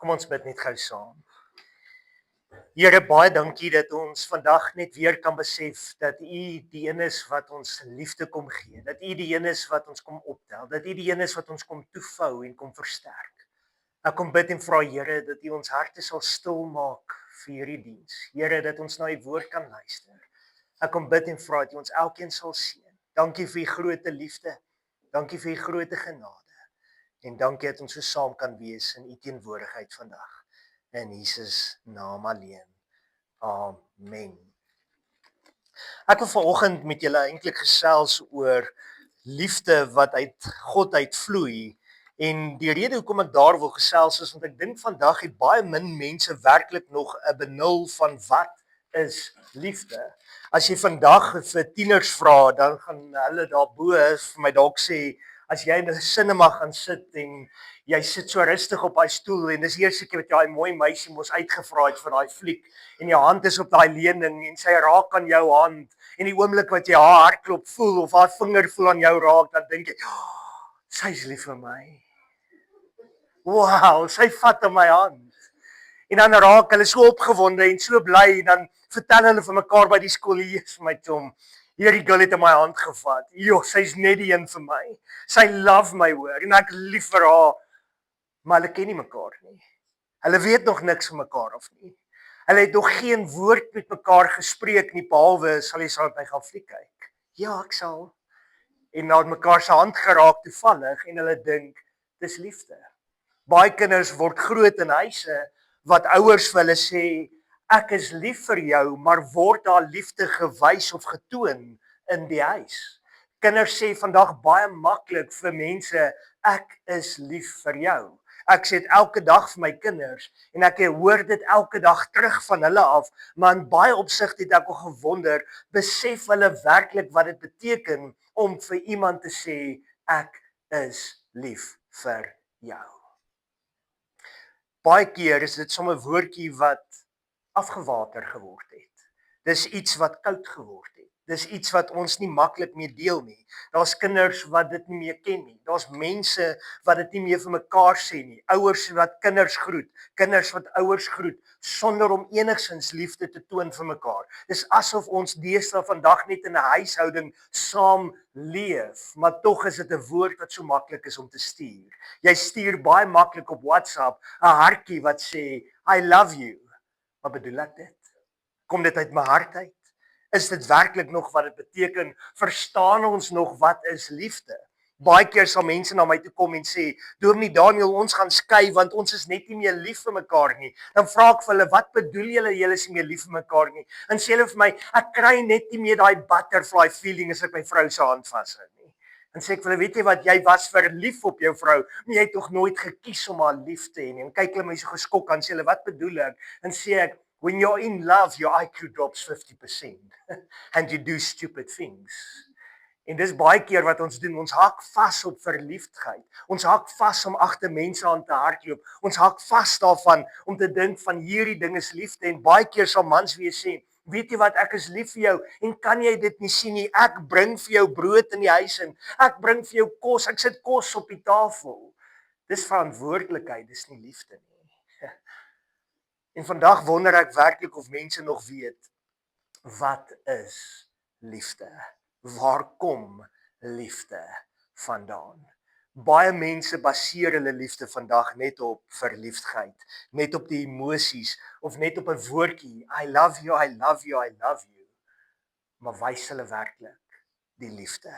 Kom ons bid net gou saam. Here, baie dankie dat ons vandag net weer kan besef dat U die een is wat ons liefde kom gee, dat U die een is wat ons kom optel, dat U die een is wat ons kom toevou en kom versterk. Ek kom bid en vra Here dat U ons harte sal stil maak vir hierdie diens. Here, dat ons na U woord kan luister. Ek kom bid en vra dat U ons elkeen sal seën. Dankie vir U groote liefde. Dankie vir U groote genade. En dankie dat ons so saam kan wees in U teenwoordigheid vandag. In Jesus naam alleen. Amen. Ek wil vanoggend met julle eintlik gesels oor liefde wat uit God uitvloei. En die rede hoekom ek daar wil gesels is want ek dink vandag het baie min mense werklik nog 'n benul van wat is liefde. As jy vandag vir tieners vra, dan gaan hulle daarbo vir my dalk sê, as jy in 'n cinema gaan sit en jy sit so rustig op daai stoel en dis eers seker wat jy daai mooi meisie mos uitgevra het vir daai fliek en jou hand is op daai leuning en sy raak aan jou hand en die oomblik wat jy haar hartklop voel of haar vinger voel aan jou raak, dan dink jy, sy's lief vir my. Wow, sy vat aan my hand. En dan raak hulle so opgewonde en so bly en dan vertel hulle vir mekaar by die skool, Jesus my chom, hierdie girl het in my hand gevat. Jo, sy's net die een vir my. Sy love my hoor en ek lief vir haar. Maar hulle ken nie mekaar nie. Hulle weet nog niks van mekaar of nie. Hulle het nog geen woord met mekaar gespreek nie, behalwe sal jy saam met my gaan fliek kyk. Ja, ek sal. En na mekaar se hand geraak toevallig en hulle dink dis liefde. Baie kinders word groot in huise wat ouers vir hulle sê ek is lief vir jou, maar word daar liefde gewys of getoon in die huis. Kinders sê vandag baie maklik vir mense ek is lief vir jou. Ek sê dit elke dag vir my kinders en ek hoor dit elke dag terug van hulle af, maar in baie opsigte het ek al gewonder, besef hulle werklik wat dit beteken om vir iemand te sê ek is lief vir jou. Baie keer is dit sommer 'n woordjie wat afgewater geword het. Dis iets wat koud geword het. Dis iets wat ons nie maklik mee deel nie. Daar's kinders wat dit nie meer ken nie. Daar's mense wat dit nie meer vir mekaar sê nie. Ouers wat kinders groet, kinders wat ouers groet sonder om enigsins liefde te toon vir mekaar. Dis asof ons deesdae vandag net in 'n huishouding saam leef, maar tog is dit 'n woord wat so maklik is om te stuur. Jy stuur baie maklik op WhatsApp 'n hartjie wat sê I love you. Wat bedoel ek dit? Kom dit uit my hart uit? Is dit werklik nog wat dit beteken? Verstaan ons nog wat is liefde? Baie keer sal mense na my toe kom en sê, Dominee Daniel, ons gaan skei want ons is net nie meer lief vir mekaar nie. Dan vra ek vir hulle, wat bedoel julle is nie meer lief vir mekaar nie? En sê hulle vir my, ek kry net nie meer daai butterfly feeling as ek my vrou se hand vashou nie. En sê ek vir hulle, weet jy wat, jy was verlief op jou vrou, maar jy het tog nooit gekies om haar lief te hê nie. En kyk hulle my so geskok aan, sê hulle, wat bedoel ek? En sê ek, when you're in love, your IQ drops 50% and you do stupid things. En dis baie keer wat ons doen, ons hak vas op verliefdheid. Ons hak vas om agter mense aan te hardloop. Ons hak vas daarvan om te dink van hierdie ding is liefde en baie keer sal mans weer sê, weet jy wat, ek is lief vir jou en kan jy dit nie sien nie? Ek bring vir jou brood in die huis en ek bring vir jou kos, ek sit kos op die tafel. Dis verantwoordelikheid, dis nie liefde nie. En vandag wonder ek werklik of mense nog weet, wat is liefde? Waar kom liefde vandaan? Baie mense baseer hulle liefde vandag net op verliefdheid, net op die emosies, of net op 'n woordjie, I love you, I love you, I love you. Maar wys hulle werklik die liefde?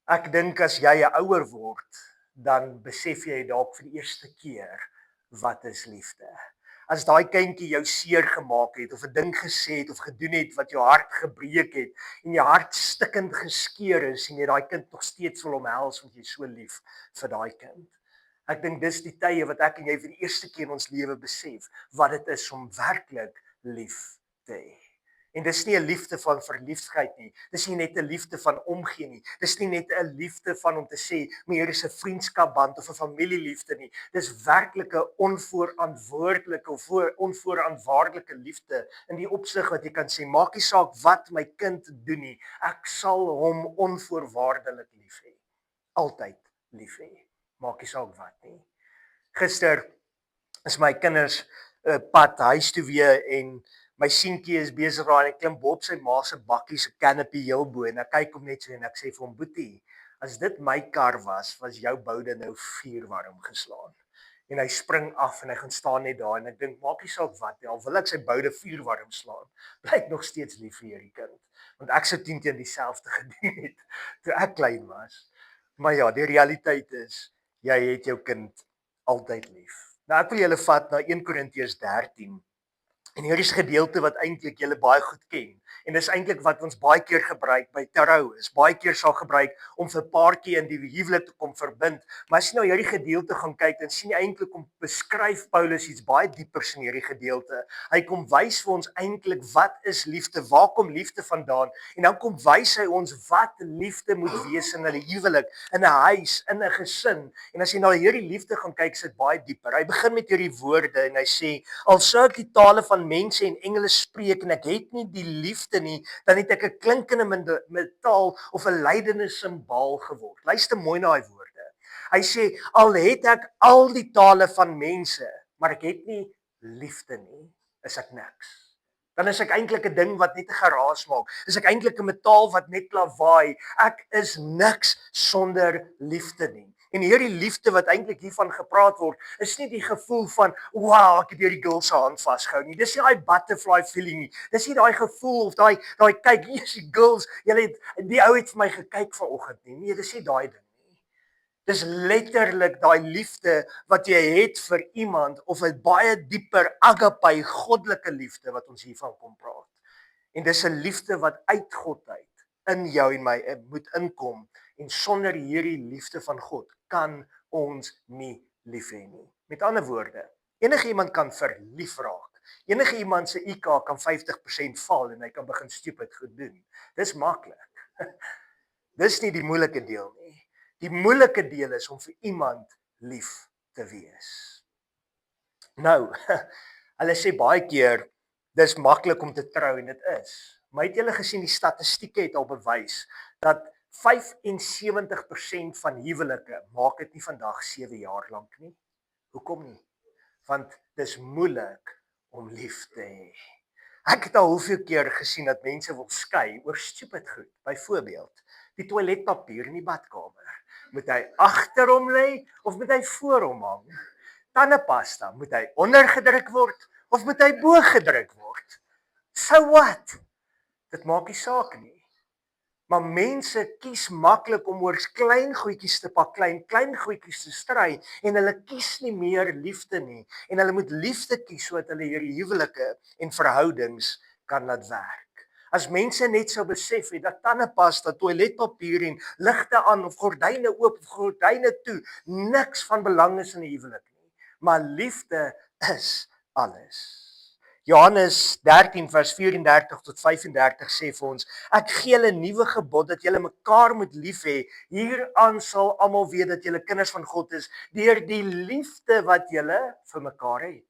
Ek dink as jy 'n ouer word, dan besef jy dalk vir die eerste keer, wat is liefde? As daai kindjie jou seer gemaak het of 'n ding gesê het of gedoen het wat jou hart gebreek het en jou hart stikkend geskeur is en jy daai kind nog steeds wil omhels want jy is so lief vir daai kind. Ek dink dis die tye wat ek en jy vir die eerste keer in ons lewe besef wat dit is om werklik lief te hê. En dis nie 'n liefde van verliefdheid nie. Dis nie net 'n liefde van omgee nie. Dis nie net 'n liefde van om te sê, maar hier is 'n vriendskapband of 'n familieliefde nie. Dis werklik 'n onvoorantwoordelike of onvoorwaardelike liefde in die opsig wat jy kan sê, maak nie saak wat my kind doen nie, ek sal hom onvoorwaardelik lief hê. Altyd lief hê. Maak nie saak wat nie. Gister is my kinders pad huis toe weer en my seentjie is besig daar en klim op sy ma se bakkie se canopy heel bo en ek kyk hom net so en ek sê vir hom boetie, as dit my kar was jou boude nou vuurwarm geslaan. En hy spring af en hy gaan staan net daar en ek dink maak nie saak wat nie, al wil ek sy boude vuurwarm slaan, bly ek nog steeds lief vir hierdie kind. Want ek sou teen dieselfde gedoen het toe ek klein was. Maar ja, die realiteit is jy het jou kind altyd lief. Nou ek wil julle vat na 1 Korintiërs 13. En hier is 'n gedeelte wat eintlik julle baie goed ken. En dis eintlik wat ons baie keer gebruik by trou. Is baie keer sal gebruik om vir 'n paartjie in die huwelik te kom verbind. Maar as jy nou hierdie gedeelte gaan kyk, dan sien jy eintlik om beskryf Paulus iets baie diepers in hierdie gedeelte. Hy kom wys vir ons eintlik wat is liefde? Waar kom liefde vandaan? En dan kom wys hy ons wat liefde moet wees in 'n huwelik, in 'n huis, in 'n gesin. En as jy na hierdie liefde gaan kyk, is dit baie dieper. Hy begin met hierdie woorde en hy sê: "Al sou ek die tale van mense en engele spreek en ek het nie die liefde nie, dan het ek 'n klinkende metaal of 'n lydende simbaal geword." Luister mooi na daai woorde. Hy sê al het ek al die tale van mense, maar ek het nie liefde nie, is ek niks. Dan is ek eintlik 'n ding wat net 'n geraas maak. Is ek eintlik 'n metaal wat net lawaai. Ek is niks sonder liefde nie. En hierdie liefde wat eintlik hiervan gepraat word, is nie die gevoel van wow, ek het hierdie girl se hand vasgehou nie. Dis nie daai butterfly feeling nie. Dis nie daai gevoel of daai kyk, hier's die girls, julle het die ou het vir my gekyk vanoggend nie. Nee, dis nie daai ding nie. Dis letterlik daai liefde wat jy het vir iemand of 'n baie dieper agape, goddelike liefde wat ons hiervan kom praat. En dis 'n liefde wat uit God uit in jou en my moet inkom. En sonder hierdie liefde van God kan ons nie lief hê nie. Met ander woorde, enige iemand kan verlief raak. Enige iemand se IQ kan 50% val en hy kan begin stupid goed doen. Dis maklik. Dis nie die moeilike deel nie. Die moeilike deel is om vir iemand lief te wees. Nou, hulle sê baie keer dis maklik om te trou en dit is. Maar het julle gesien die statistieke het al bewys dat 75% van huwelike maak dit nie vandag 7 jaar lank nie. Hoekom nie? Want dis moeilik om lief te hê. Ek het al hoeveel keer gesien dat mense wil skei oor stupid goed. Byvoorbeeld, die toiletpapier in die badkamer. Moet hy agter hom lê of moet hy voor hom hang? Tandepasta, moet hy ondergedruk word of moet hy bo gedruk word? So what? Dit maak nie saak nie. Maar mense kies maklik om oor klein goedjies te pak, klein goedjies te stry en hulle kies nie meer liefde nie en hulle moet liefde kies sodat hulle hierdie huwelike en verhoudings kan laat werk. As mense net sou besef het dat tandepasta, toiletpapier en ligte aan of gordyne oop of gordyne toe niks van belang is in 'n huwelik nie, maar liefde is alles. Johannes 13 vers 34 tot 35 sê vir ons: "Ek gee julle 'n nuwe gebod dat julle mekaar moet lief hê. Hieraan sal almal weet dat julle kinders van God is deur die liefde wat julle vir mekaar het."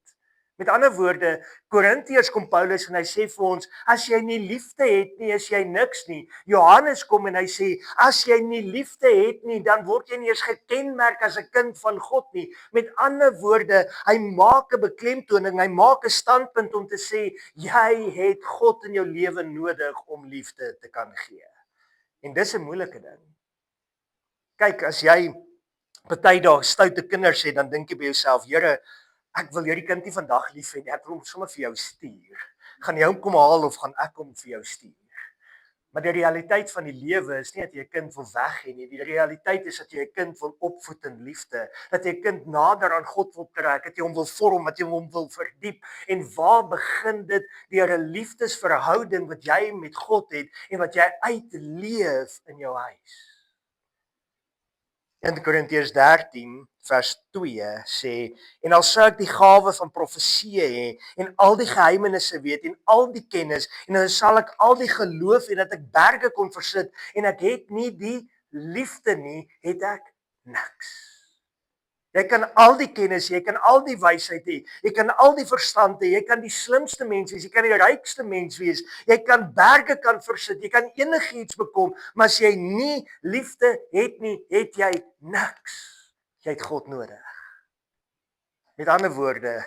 Met ander woorde, Korintiërs kom Paulus en hy sê vir ons, as jy nie liefde het nie, is jy niks nie. Johannes kom en hy sê, as jy nie liefde het nie, dan word jy nie eens gekenmerk as 'n kind van God nie. Met ander woorde, hy maak 'n beklemtoning, hy maak 'n standpunt om te sê, jy het God in jou lewe nodig om liefde te kan gee. En dis 'n moeilike ding. Kyk, as jy party dae stoute kinders het, dan dink jy by jouself, Here, ek wil hierdie kind nie vandag lief hê nie, ek wil hom sommer vir jou stuur. Gaan jy hom kom haal of gaan ek hom vir jou stuur? Maar die realiteit van die lewe is nie dat jy 'n kind wil weg hê nie. Die realiteit is dat jy 'n kind wil opvoed in liefde, dat jy 'n kind nader aan God wil trek, dat jy hom wil vorm, dat jy hom wil verdiep. En waar begin dit? Deur 'n liefdesverhouding wat jy met God het en wat jy uitleef in jou huis. In Korintiërs 13 vers 2 sê, en al sou ek die gawe van profesie hê en al die geheimenisse weet en al die kennis en dan sal ek al die geloof en dat ek berge kon versit en ek het nie die liefde nie, het ek niks. Jy kan al die kennis, jy kan al die wysheid hê, jy kan al die verstand hê, jy kan die slimste mens wees, jy kan die rykste mens wees, jy kan berge kan versit, jy kan enigiets bekom, maar as jy nie liefde het nie, het jy niks. Jy het God nodig. Met ander woorde,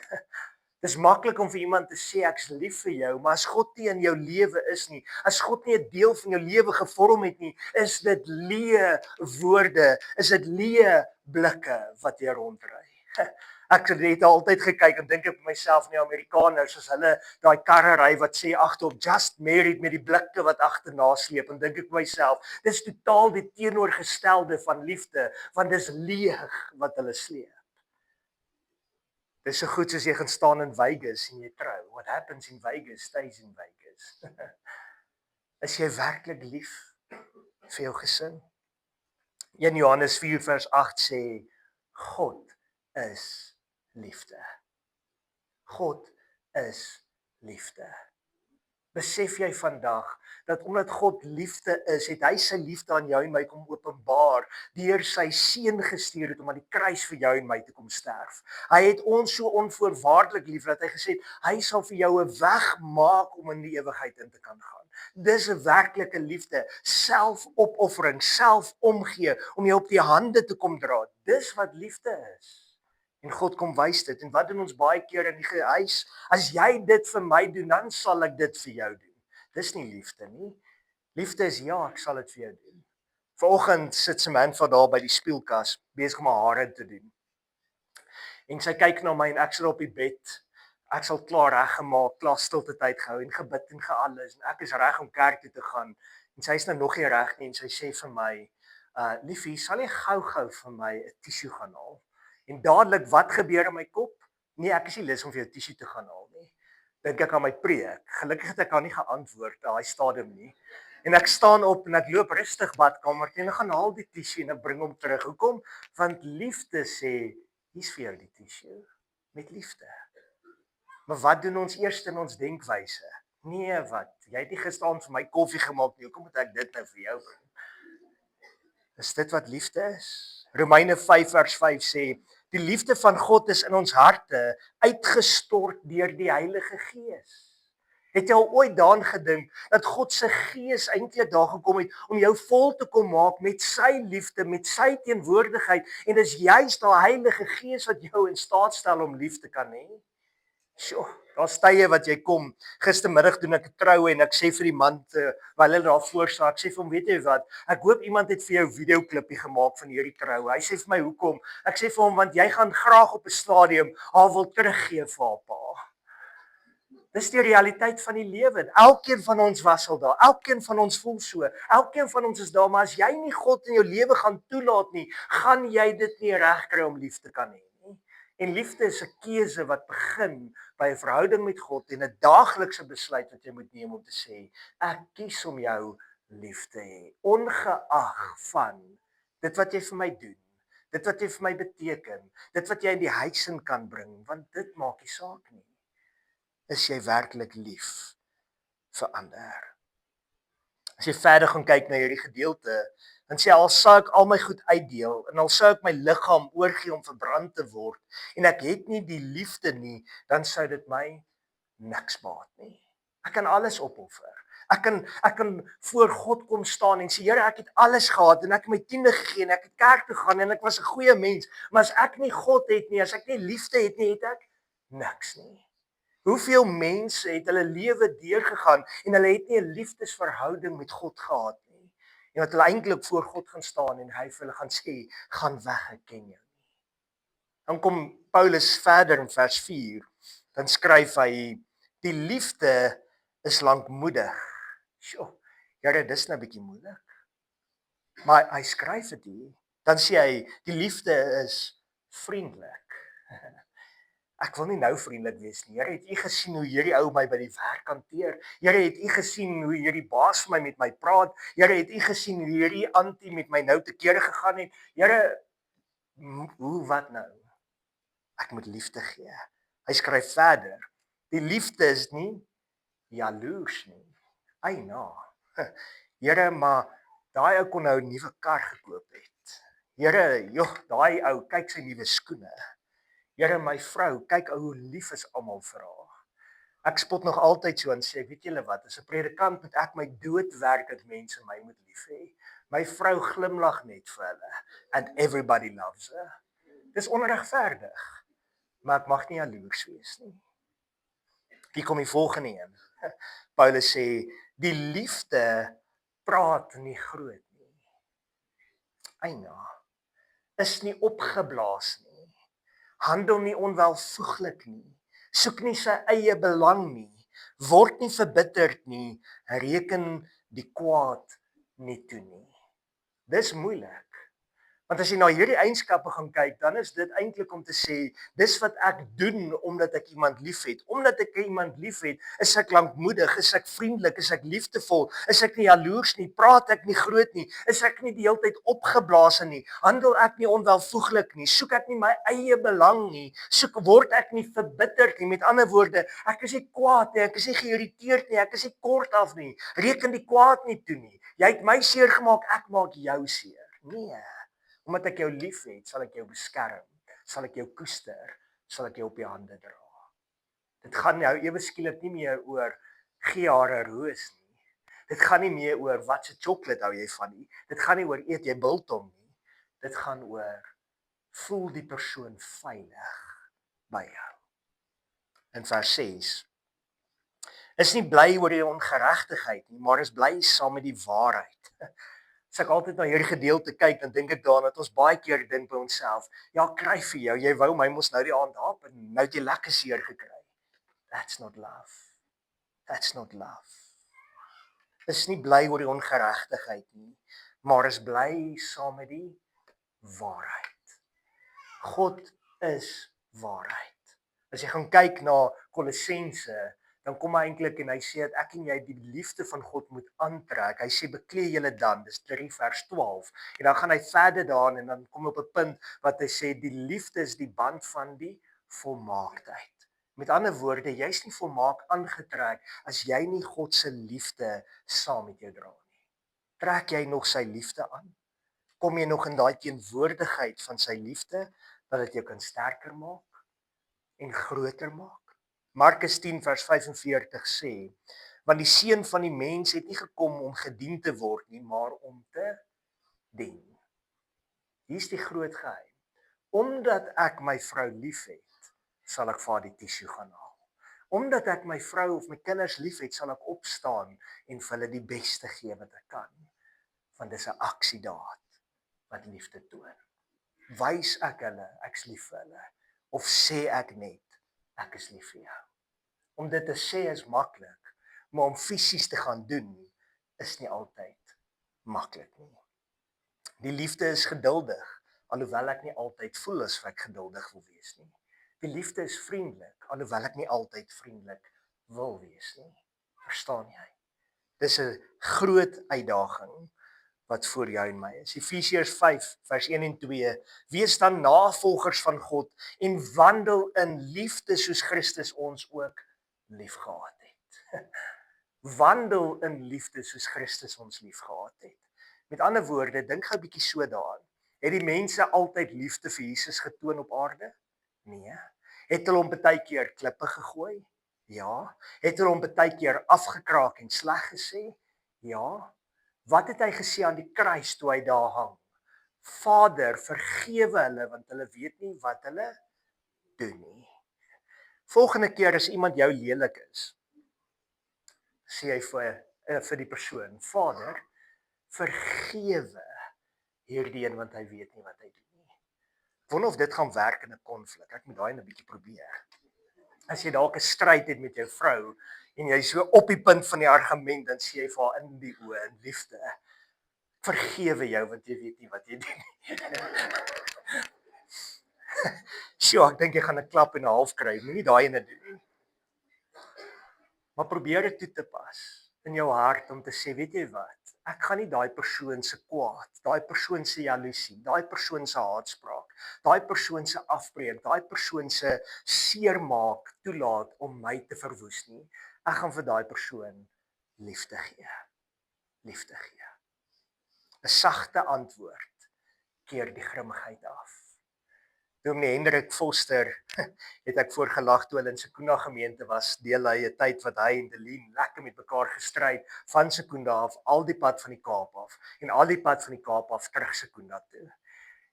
dis maklik om vir iemand te sê ek's lief vir jou, maar as God nie in jou lewe is nie, as God nie 'n deel van jou lewe gevorm het nie, is dit leë woorde, is dit leë blikke wat jy rondry. Ek het altyd gekyk en dink ek vir myself, die Amerikaners, as hulle daai karre ry wat sê agterop just married met die blikke wat agterna sleep, en dink ek vir myself, dis totaal die teenoorgestelde van liefde, want dis leeg wat hulle sleep. Dis so goed soos jy gaan staan in Vegas en jy trou. What happens in Vegas stays in Vegas. Is jy werklik lief vir jou gesin? 1 Johannes 4 vers 8 sê God is liefde. God is liefde. Besef jy vandag dat omdat God liefde is, het hy sy liefde aan jou en my kom openbaar deur sy seun gestuur het om aan die kruis vir jou en my te kom sterf. Hy het ons so onvoorwaardelik lief dat hy gesê het hy sal vir jou 'n weg maak om in die ewigheid in te kan gaan. Dis 'n werklike liefde, selfopoffering, selfomgee om jou op die hande te kom dra. Dis wat liefde is. En God kom wys dit. En wat doen ons baie keer in die huis? As jy dit vir my doen, dan sal ek dit vir jou doen. Dis nie liefde nie. Liefde is ja, ek sal dit vir jou doen. Vanoggend sit Samantha daar by die spieelkas, besig om haar hare te doen. En sy kyk na my en ek sit op die bed. Ek sal klaar reggemaak, klaar stilte tyd gehou en gebid en gealles. En ek is reg om kerk toe te gaan. En sy is nou nog nie reg nie en sy sê vir my, liefie, sal jy gou-gou vir my 'n tissue gaan haal? En dadelik, wat gebeur in my kop? Nee, ek is nie lus om vir jou tissue te gaan haal nie. Dink ek aan my preek. Gelukkig het ek haar nie geantwoord daai stadium nie. En ek staan op en ek loop rustig badkamer toe en ek gaan haal die tissue en ek bring hom terug. Hoekom? Want liefde sê, hier's vir jou die tissue met liefde. Maar wat doen ons eers in ons denkwyse? Nee, wat? Jy het nie gisteraan vir my koffie gemaak nie. Hoekom moet ek dit nou vir jou bring? Is dit wat liefde is? Romeine 5 vers 5 sê, die liefde van God is in ons harte uitgestort deur die Heilige Gees. Het jy al ooit daaraan gedink dat God se Gees eintlik daar gekom het om jou vol te kom maak met sy liefde, met sy teenwoordigheid, en dis juist daai Heilige Gees wat jou in staat stel om lief te kan hê? Sjoe, daar's tye wat jy kom. Gistermiddag doen ek 'n troue en ek sê vir die man waar hulle daar voor staan, ek sê vir hom, weet jy wat? Ek hoop iemand het vir jou 'n videoklippie gemaak van hierdie troue. Hy sê vir my, hoekom? Ek sê vir hom, want jy gaan graag op 'n stadium haar wil teruggee vir haar pa. Dis die realiteit van die lewe. Elkeen van ons was al daar. Elkeen van ons voel so. Elkeen van ons is daar, maar as jy nie God in jou lewe gaan toelaat nie, gaan jy dit nie regkry om lief te kan hê nie. En liefde is 'n keuse wat begin by 'n verhouding met God en 'n daaglikse besluit wat jy moet neem om te sê, ek kies om jou lief te hê, ongeag van dit wat jy vir my doen, dit wat jy vir my beteken, dit wat jy in die huis in kan bring, want dit maak nie saak nie. Is jy werklik lief vir ander? As jy verder gaan kyk na hierdie gedeelte, dan sê al sou ek al my goed uitdeel en al sou ek my liggaam oorgee om verbrand te word en ek het nie die liefde nie, dan sou dit my niks baat nie. Ek kan alles opoffer. Ek kan voor God kom staan en sê, Here, ek het alles gehad en ek het my 10de gegee en ek het kerk toe gaan en ek was 'n goeie mens, maar as ek nie God het nie, as ek nie liefde het nie, het ek niks nie. Hoeveel mense het hulle lewe deurgegaan en hulle het nie 'n liefdesverhouding met God gehad nie. En wat hulle eintlik voor God gaan staan en hy vir hulle gaan sê, gaan weg, ek ken jou nie. Dan kom Paulus verder in vers 4. Dan skryf hy, die liefde is lankmoedig. Sjoe, Here, dis nou 'n bietjie moeilik. Maar hy skryf dit hier. Dan sê hy, die liefde is vriendelik. Ek wil nie nou vriendelik wees nie. Here, het u gesien hoe hierdie ou my by die werk hanteer? Here, het u gesien hoe hierdie baas vir my met my praat? Here, het u gesien hoe hierdie antie met my nou te kere gegaan het? Here, hoe wat nou? Ek moet liefde gee. Hy skryf verder. Die liefde is nie jaloers nie. Eina. Here, maar daai ou kon nou 'n nuwe kar gekoop het. Here, joh, daai ou, kyk sy nuwe skoene. Here, my vrou, kyk hoe lief is almal vir haar. Ek spot nog altyd so en sê, weet julle wat, as 'n predikant moet ek my dood werk dat mense my moet lief hê. My vrou glimlag net vir hulle and everybody loves her. Dis onregverdig. maar ek mag nie jaloers wees nie. Hier kom die volgende een. Paulus sê, die liefde praat nie groot nie. Eina, is nie opgeblaas nie. Handel nie onwelvoeglik nie. Soek nie sy eie belang nie. Word nie verbitterd nie. Reken die kwaad nie toe nie. Dis moeilik. Want as jy na hierdie eienskappe gaan kyk, dan is dit eintlik om te sê, dis wat ek doen omdat ek iemand liefhet. Omdat ek iemand liefhet, is ek lankmoedig, is ek vriendelik, is ek liefdevol, is ek nie jaloers nie, praat ek nie groot nie, is ek nie die hele tyd opgeblaas nie, handel ek nie onwelvoeglik nie, soek ek nie my eie belang nie, word ek nie verbitterd nie. Met ander woorde, ek is nie kwaad nie, ek is nie geïrriteerd nie, ek is nie kort af nie, reken die kwaad nie toe nie. Jy het my seer gemaak, ek maak jou seer. Nee. Omdat ek jou liefhet, sal ek jou beskerm, sal ek jou koester, sal ek jou op die hande dra. Dit gaan nou ewe skielik nie meer oor gee haar 'n roos nie. Dit gaan nie meer oor wat se sjokolade hou jy van nie. Dit gaan nie oor eet jy biltong nie. Dit gaan oor voel die persoon veilig by jou. In vers 6 is nie bly oor die ongeregtigheid nie, maar is bly saam met die waarheid. As ek altyd na hierdie gedeelte kyk, dan dink ek daaraan dat ons baie keer dink by onsself, ja, kry vir jou, jy wou my mos nou die aand haap en nou het jy lekker seer gekry. That's not love. That's not love. Is nie bly oor die ongeregtigheid nie, maar is bly saam met die waarheid. God is waarheid. As jy gaan kyk na Kolossense, dan kom hy eintlik en hy sê dat ek en jy die liefde van God moet aantrek. Hy sê beklee julle dan, dis 3 vers 12. En dan gaan hy verder daarin en dan kom op 'n punt wat hy sê die liefde is die band van die volmaaktheid. Met ander woorde, jy's nie volmaak aangetrek as jy nie God se liefde saam met jou dra nie. Trek jy nog sy liefde aan? Kom jy nog in daai teenwoordigheid van sy liefde dat dit jou kan sterker maak en groter maak? Markus 10 vers 45 sê, want die seun van die mens het nie gekom om gedien te word nie, maar om te dien. Hier's die groot geheim. Omdat ek my vrou liefhet, sal ek vir haar die tissue gaan haal. Omdat ek my vrou of my kinders liefhet, sal ek opstaan en vir hulle die beste gee wat ek kan. Want dis 'n aksiedaad wat liefde toon. Wys ek hulle, ek's lief vir hulle, of sê ek net ek is lief vir jou. Om dit te sê is maklik, maar om fisies te gaan doen is nie altyd maklik nie. Die liefde is geduldig, alhoewel ek nie altyd voel asof ek geduldig wil wees nie. Die liefde is vriendelik, alhoewel ek nie altyd vriendelik wil wees nie. Verstaan jy? Dis 'n groot uitdaging wat voor jou en my is. Efesiërs 5 vers 1 en 2. Wees dan navolgers van God en wandel in liefde soos Christus ons ook liefgehad het. Wandel in liefde soos Christus ons liefgehad het. Met ander woorde, dink gou 'n bietjie so daaraan. Het die mense altyd liefde vir Jesus getoon op aarde? Nee. Het hulle hom baie keer klippe gegooi? Ja. Het hulle hom baie keer afgekraak en sleg gesê? Ja. Wat het hy gesê aan die kruis toe hy daar hang? Vader, vergewe hulle want hulle weet nie wat hulle doen nie. Volgende keer as iemand jou lelik is, sê hy vir die persoon, Vader, vergewe hierdie een want hy weet nie wat hy doen nie. Wonder of dit gaan werk in 'n konflik. Ek moet daai 'n bietjie probeer. As jy dalk 'n stryd het met jou vrou en jy so op die punt van die argument, dan sê jy vir haar in die oë in liefde, vergewe jou want jy weet nie wat jy doen nie. Sjoe, ek dink jy gaan 'n klap en 'n half kry. Moenie daai ene doen nie. Maar probeer dit toe te pas in jou hart om te sê, weet jy wat? Ek gaan nie daai persoon se kwaad, daai persoon se jaloesie, daai persoon se haatspraak, daai persoon se afbreek, daai persoon se seermaak toelaat om my te verwoes nie. Ek gaan vir daai persoon liefde gee. Liefde gee. 'n Sagte antwoord keer die grimmigheid af. Dominee Hendrik Foster het ek voorgelag toe hulle in Sekunda gemeente was, deel hy 'n tyd wat hy en Delien lekker met mekaar gestryd van Sekunda af, al die pad van die Kaap af en al die pad van die Kaap af terug Sekunda toe.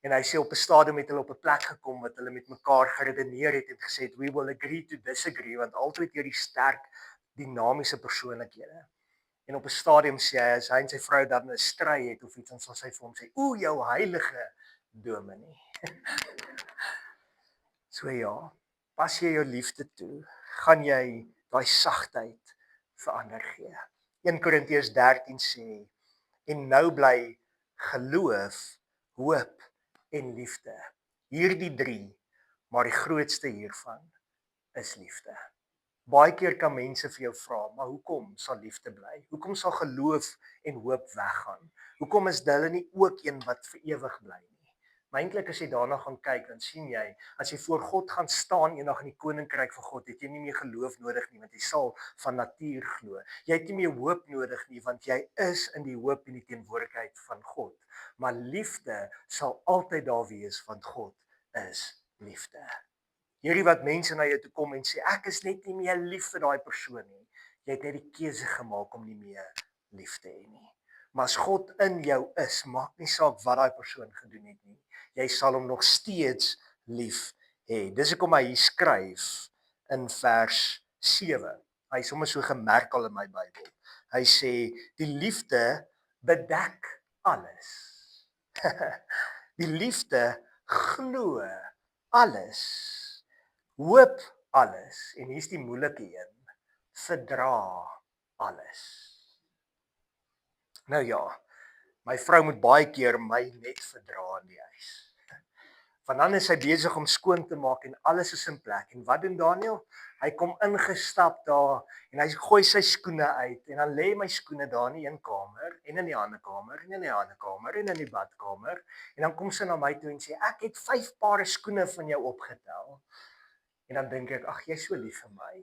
En hy sê op 'n stadium het hulle op 'n plek gekom wat hulle met mekaar geredeneer het en gesê het, we will agree to disagree, want altyd hierdie sterk dinamiese persoonlikhede. En op 'n stadium sê hy, as hy en sy vrou dan 'n stry het of iets, dan sal sy vir hom sê, "O, jou heilige dominee." So ja, pas jy jou liefde toe, gaan jy daai sagtheid verander gee. 1 Korintiërs 13 sê, en nou bly geloof, hoop en liefde. Hierdie 3, maar die grootste hiervan is liefde. Baie keer kan mense vir jou vra, maar hoekom sal liefde bly? Hoekom sal geloof en hoop weggaan? Hoekom is hulle nie ook een wat vir ewig bly nie? Maar eintlik as jy daarna gaan kyk, dan sien jy, as jy voor God gaan staan eendag in die koninkryk van God, het jy nie meer geloof nodig nie, want jy sal van natuur glo. Jy het nie meer hoop nodig nie, want jy is in die hoop en die teenwoordigheid van God. Maar liefde sal altyd daar wees, want God is liefde. Hierdie wat mense na jou toe kom en sê, ek is net nie meer lief vir daai persoon nie. Jy het net die keuse gemaak om nie meer lief te hê nie. Maar as God in jou is, maak nie saak wat daai persoon gedoen het nie. Jy sal hom nog steeds lief hê. Dis hoekom hy hier skryf in vers 7. Hy is sommer so gemerk al in my Bybel. Hy sê, die liefde bedek alles. Die liefde glo alles. Hoop alles, en hier's die moeilike een, verdra alles. Nou ja, my vrou moet baie keer my net verdra in die huis. Want dan is hy besig om skoon te maak en alles is in plek. En wat doen Daniel? Hy kom ingestap daar en hy gooi sy skoene uit en dan lê my skoene daar in die een kamer en in die ander kamer en in die ander kamer en in die badkamer. En dan kom sy na my toe en sê, ek het 5 pare skoene van jou opgetel. En dan dink ek, ag, jy's so lief vir my.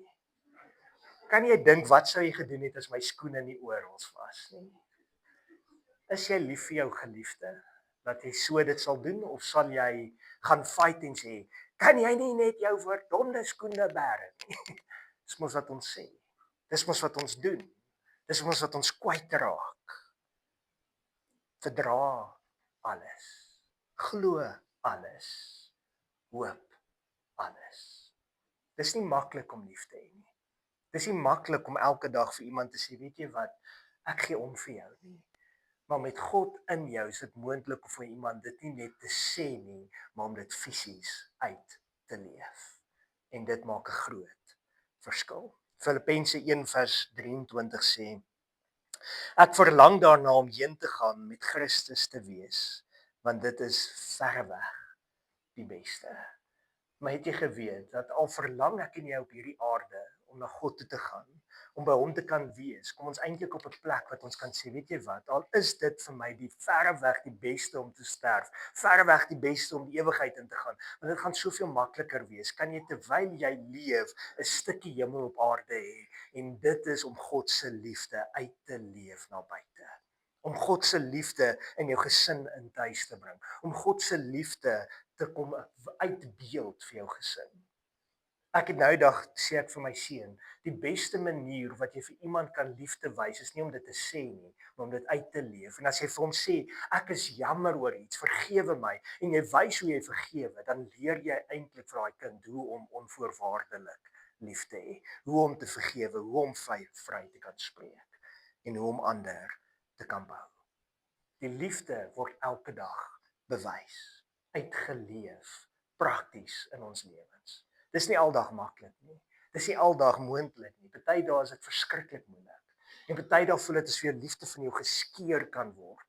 Kan jy dink wat sou jy gedoen het as my skoene nie oral was nie? Is jy lief vir jou geliefde dat jy so dit sal doen, of sal jy gaan fight en sê, kan jy nie net jou verdomde skoene bære nie? Dis mos wat ons sê. Dis mos wat ons doen. Dis mos wat ons kwytraak. Verdra alles. Glo alles. Hoop alles. Dis nie maklik om lief te hê nie. Dis nie maklik om elke dag vir iemand te sê, weet jy wat, ek gee om vir jou nie. Maar met God in jou is dit moontlik om vir iemand dit nie net te sê nie, maar om dit fisies uit te leef. En dit maak 'n groot verskil. Filippense 1:23 sê, ek verlang daarna om heen te gaan met Christus te wees, want dit is verreweg die beste. Maar het jy geweet dat al verlang ek en jy op hierdie aarde om na God toe te gaan, om by hom te kan wees, kom ons eintlik op 'n plek wat ons kan sê, weet jy wat, al is dit vir my die verreweg die beste om te sterf, verreweg die beste om die ewigheid in te gaan, want dit gaan soveel makliker wees, kan jy terwyl jy leef 'n stukkie hemel op aarde hê, en dit is om God se liefde uit te leef na buite. Om God se liefde in jou gesin in tuis te bring, om God se liefde te kom uitbeeld vir jou gesin. Ek het nou dag sê ek vir my seun, die beste manier wat jy vir iemand kan liefde wys is nie om dit te sê nie, maar om dit uit te leef. En as jy vir hom sê, ek is jammer oor iets, vergewe my, en jy wys hoe jy vergewe, dan leer jy eintlik vir daai kind hoe om onvoorwaardelik lief te hê, hoe om te vergewe, hoe om vry te kan spreek en hoe om ander te kan bou. Die liefde word elke dag bewys, uitgeleef, prakties in ons lewens. Dis nie aldag maklik nie. Dis nie aldag moontlik nie. Party dae is dit verskriklik moeilik. En party dae voel dit asof jou liefde van jou geskeur kan word.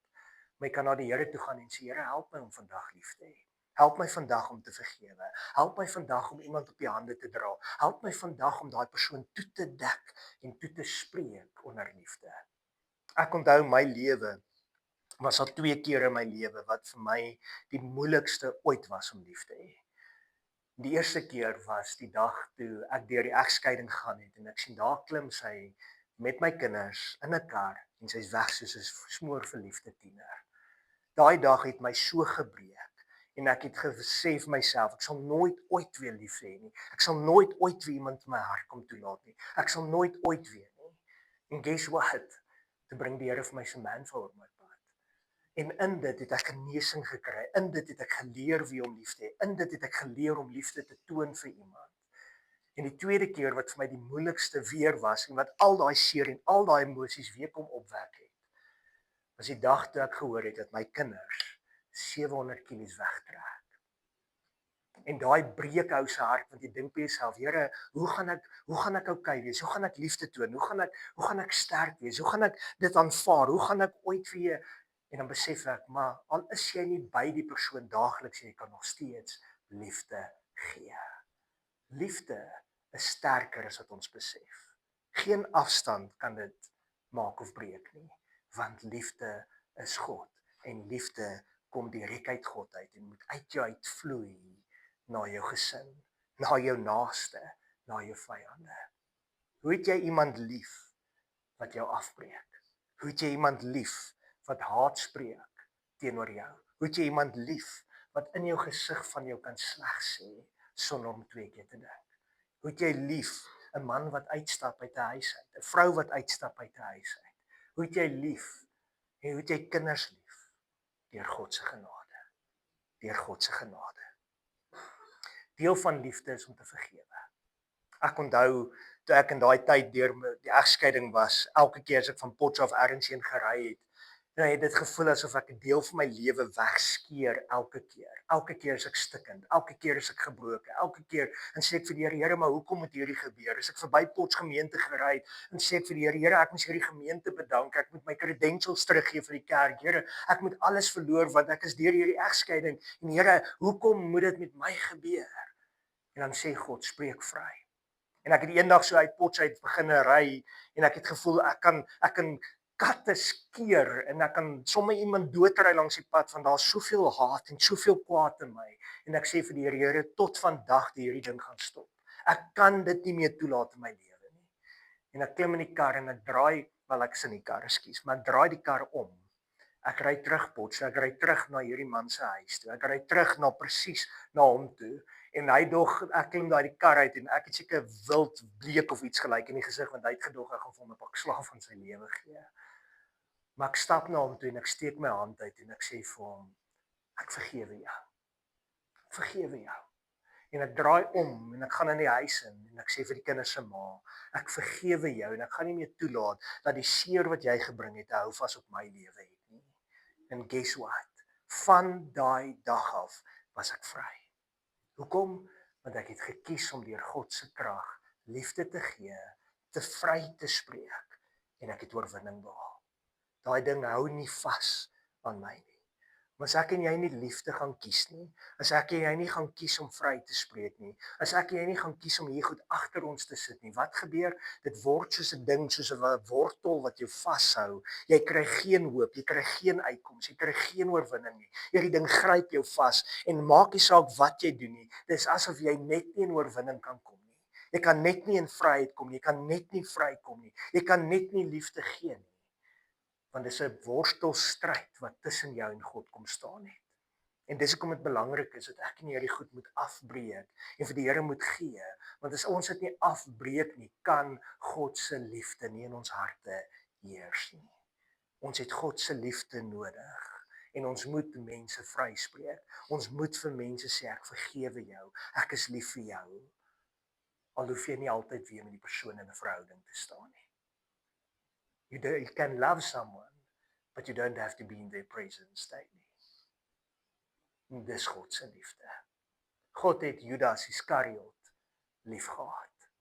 Maar jy kan na die Here toe gaan en sê, Here, help my om vandag lief te hê. Help my vandag om te vergewe. Help my vandag om iemand op die hande te dra. Help my vandag om daai persoon toe te dek en toe te spreek onder liefde. Ek onthou my lewe was al 2 keer in my lewe wat vir my die moeilikste ooit was om lief te hê. Die eerste keer was die dag toe ek deur die egskeiding gaan het en ek sien daar klim sy met my kinders in 'n kar en sy's weg soos 'n smoorverliefde tiener. Daai dag het my so gebreek en ek het gesê vir myself, ek sal nooit ooit weer lief hê nie. Ek sal nooit ooit weer iemand in my hart kom toelaat nie. Ek sal nooit ooit weer nie. En guess what? Toe bring die Here vir my Samantha op my pad. En in dit het ek genesing gekry. In dit het ek geleer wie om lief te hê. In dit het ek geleer om liefde te toon vir iemand. En die tweede keer wat vir my die moeilikste weer was en wat al daai seer en al daai emosies weer kom opwek het, was die dag toe ek gehoor het dat my kinders 700 kilos wegtrek. En daai breek hou se hart want jy dink by jouself, Here, hoe gaan ek okay wees? Hoe gaan ek liefde toon? Hoe gaan ek sterk wees? Hoe gaan ek dit aanvaar? Hoe gaan ek ooit weer. En dan besef ek, maar al is jy nie by die persoon daagliks, jy kan nog steeds liefde gee. Liefde is sterker as wat ons besef. Geen afstand kan dit maak of breek nie, want liefde is God en liefde kom direk uit God uit en moet uit jou uitvloei na jou gesin, na jou naaste, na jou vyande. Hoe het jy iemand lief wat jou afbreek? Hoe het jy iemand lief wat haat spreek teenoor jou? Hoe het jy iemand lief wat in jou gesig van jou kan sleg sê sonder om 2 keer te dink? Hoe het jy lief 'n man wat uitstap uit 'n huis uit, 'n vrou wat uitstap uit 'n huis uit? Hoe het jy lief en hoe het jy kinders lief? Deur God se genade. Deur God se genade. Deel van liefde is om te vergewe. Ek onthou toe ek in daai tyd deur die egskeiding was, elke keer as ek van Potchefstroom af ergens heen gery het, dan het dit gevoel asof ek 'n deel van my lewe wegskeer elke keer. Elke keer is ek stikkend, elke keer is ek gebroken, elke keer en sê ek vir die Here, Here, maar hoekom het hierdie gebeur? As ek verby Potch gemeente gery het, en sê ek vir die Here, Here, ek moet hierdie gemeente bedank, ek moet my credentials teruggee vir die kerk. Here, ek moet alles verloor want ek is deur hierdie egskeiding. En Here, hoekom moet dit met my gebeur? En dan sê God, spreek vry. En ek het eendag so uit Potch uit begin ry en ek het gevoel ek kan katte skeer en ek kan sommer iemand doodry langs die pad want daar's soveel haat en soveel kwaad in my. En ek sê vir die Here, tot vandag die hierdie ding gaan stop. Ek kan dit nie meer toelaat in my lewe nie. En ek klim in die kar en ek draai, wel ek is in die kar, ekskuus, maar ek draai die kar om. Ek ry terug Potch, ek ry terug na hierdie man se huis toe. Ek ry terug na presies na hom toe. En hy dog ek klim daai die kar uit en ek het seker wild bleek of iets gelyk in die gesig want hy het gedog ek gaan vir hom 'n pak slag van sy lewe gee. Maar ek stap na hom toe en ek steek my hand uit en ek sê vir hom, ek vergewe jou. Ek vergewe jou. En ek draai om en ek gaan in die huis in en ek sê vir die kinders se ma, ek vergewe jou en ek gaan nie meer toelaat dat die seer wat jy gebring het hou vas op my lewe het nie. En guess what? Van daai dag af was ek vry. Hoekom? Want ek het gekies om deur God se krag liefde te gee, te vry te spreek en ek het oorwinning behaal. Daai ding hou nie vas aan my nie. Maar as ek en jy nie liefde gaan kies nie, as ek en jy nie gaan kies om vry te spreek nie, as ek en jy nie gaan kies om hier goed agter ons te sit nie, wat gebeur? Dit word soos 'n ding, soos 'n wortel wat jou vashou. Jy kry geen hoop, jy kry geen uitkoms, jy kry geen oorwinning nie. Hierdie ding gryp jou vas en maak nie saak wat jy doen nie. Dis asof jy net nie in oorwinning kan kom nie. Jy kan net nie in vryheid kom nie, jy kan net nie vrykom nie. Jy kan net nie liefde gee nie. Want dis 'n worstelstryd wat tussen jou en God kom staan het. En dis hoekom dit belangrik is dat ek en jy hierdie goed moet afbreek en vir die Here moet gee, want as ons dit nie afbreek nie, kan God se liefde nie in ons harte heers nie. Ons het God se liefde nodig en ons moet mense vryspreek. Ons moet vir mense sê ek vergewe jou, ek is lief vir jou. Al hoef jy nie altyd weer met die persoon in 'n verhouding te staan nie. You can love someone, but you don't have to be in their presence daily. En dis God se liefde. God het Judas Iskariot liefgehad.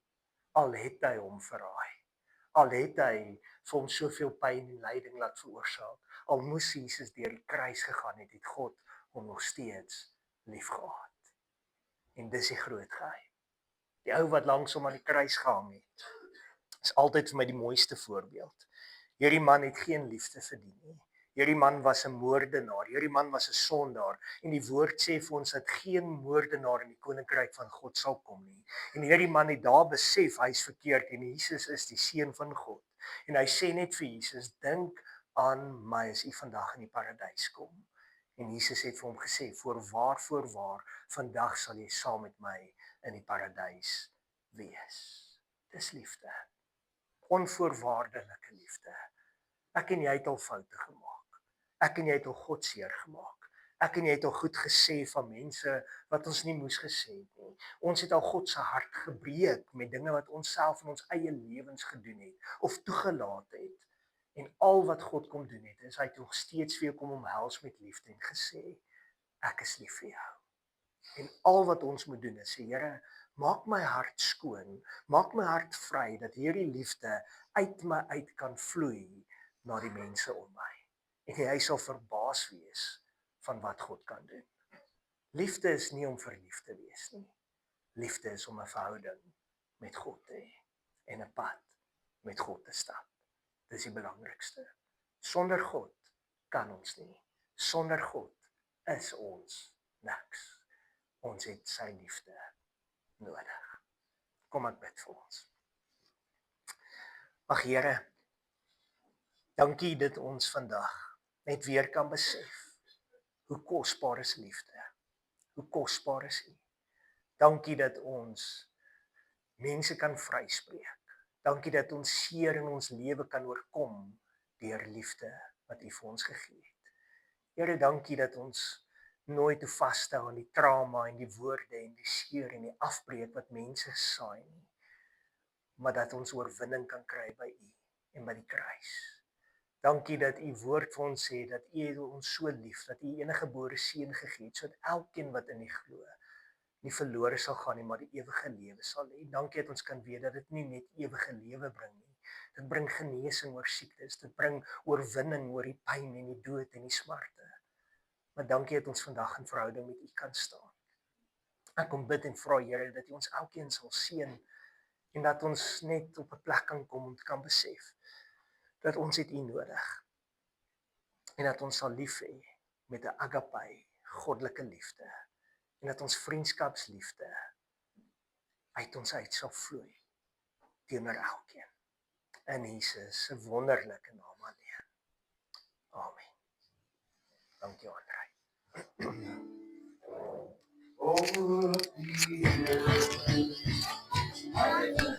Al het hy hom verraai. Al het hy vir hom soveel pyn en lyding laat veroorsaak. Al moes Jesus deur die kruis gegaan het God hom nog steeds liefgehad. En dis die groot geheim. Die ou wat langs hom aan die kruis gehang het, is altyd vir my die mooiste voorbeeld. Hierdie man het geen liefde verdien nie. Hierdie man was 'n moordenaar, hierdie man was 'n sondaar en die woord sê vir ons dat geen moordenaar in die koninkryk van God sal kom nie. En hierdie man het daar besef hy's verkeerd en Jesus is die seun van God. En hy sê net vir Jesus, dink aan my as u vandag in die paradys kom. En Jesus het vir hom gesê, voorwaar, vandag sal jy saam met my in die paradys wees. Dis liefde. Onvoorwaardelike liefde. Ek en jy het al foute gemaak. Ek en jy het al God seer gemaak. Ek en jy het al goed gesê van mense wat ons nie moes gesê het nie. Ons het al God se hart gebreek met dinge wat ons self in ons eie lewens gedoen het of toegelaat het. En al wat God kom doen het, is hy het nog steeds weer kom omhels met liefde en gesê, ek is lief vir jou. En al wat ons moet doen is sê, Here, maak my hart skoon, maak my hart vry, dat hierdie liefde uit my uit kan vloei na die mense om my. En jy sal verbaas wees van wat God kan doen. Liefde is nie om verlief te wees nie. Liefde is om 'n verhouding met God te hê en 'n pad met God te stap. Dis die belangrikste. Sonder God kan ons nie. Sonder God is ons niks. Ons het sy liefde nodig. Kom ek bid vir ons. Ag Here, dankie dat ons vandag net weer kan besef hoe kosbaar is liefde. Hoe kosbaar is U. Dankie dat ons mense kan vryspreek. Dankie dat ons seer in ons lewe kan oorkom deur liefde wat U vir ons gegee het. Here, dankie dat ons nooit te vasstou aan die trauma en die woorde en die seer en die afbreek wat mense saai nie, maar dat ons oorwinning kan kry by U en by die kruis. Dankie dat U woord vir ons sê dat U het ons so lief dat U enige gebore seun gegee het sodat elkeen wat in U glo nie verlore sal gaan nie, maar die ewige lewe sal hê. Dankie dat ons kan weet dat dit nie net ewige lewe bring nie. Dit bring genesing oor siektes, dit bring oorwinning oor die pyn en die dood en die smarte. Maar dankie dat ons vandag in verhouding met U kan staan. Ek kom bid en vra Here dat U ons elkeen sal seën en dat ons net op 'n plek kan kom om te kan besef dat ons het U nodig. En dat ons sal lief hê met 'n agape, goddelike liefde. En dat ons vriendskapsliefde uit ons uit sal vloei teenoor elkeen. In Jesus se wonderlike naam alleen. Amen. Dankie Andrei.